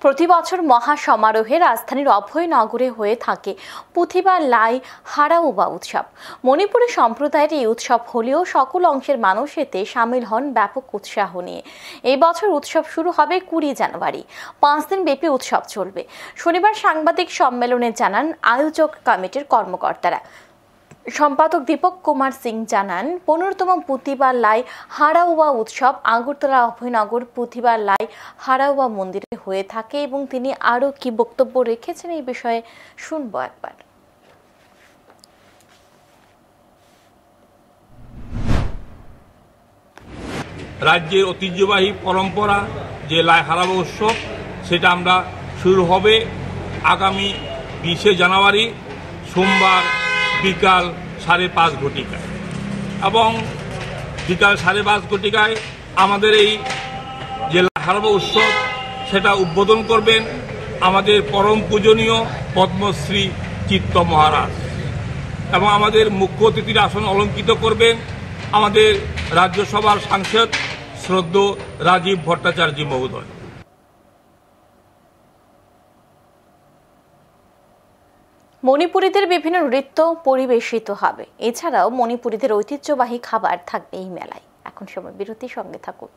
প্রতি বছর মহা সমারোহে রাজধানীর অভয়নগরে হয়ে থাকে পুথিবা লাই হারাউবা উৎসব। মণিপুরের সম্প্রদায়ের এই উৎসব হলেও সকল অংশের মানুষ এতে সামিল হন ব্যাপক উৎসাহ নিয়ে। এই বছর উৎসব শুরু হবে 20 জানুয়ারি। 5 দিন ব্যাপী উৎসব চলবে। শনিবার সাংবাদিক সম্মেলনে জানান আয়োজক কমিটির কর্মকর্তারা। সম্পাদক দীপক কুমার সিং জানান, 15তম পুথিবা লাই হারাউবা উৎসব আগরতলা অভয়নগর পুথিবা লাই হারাউবা মন্দিরে হয়ে থাকে এবং তিনি আরো কি বক্তব্য রেখেছেন এই বিষয়ে শুনবো একবার। রাজ্যের ঐতিহ্যবাহী পরম্পরা যে লাই হারাউবা উৎসব, সেটা আমরা শুরু হবে আগামী 20 জানুয়ারি সোমবার বিকাল 5:30 ঘটিকায়, এবং বিকাল 5:30 ঘটিকায় আমাদের এই যে হারাউবা উৎসব সেটা উদ্বোধন করবেন আমাদের পরম পূজনীয় পদ্মশ্রী চিত্ত মহারাজ, এবং আমাদের মুখ্য অতিথির আসন অলঙ্কৃত করবেন আমাদের রাজ্যসভার সাংসদ শ্রদ্ধেয় রাজীব ভট্টাচার্য মহোদয়। মণিপুরীদের বিভিন্ন নৃত্য পরিবেশিত হবে। এছাড়াও মণিপুরীদের ঐতিহ্যবাহী খাবার থাকবে এই মেলায়। এখন সময় বিরতি, সঙ্গে থাকুন।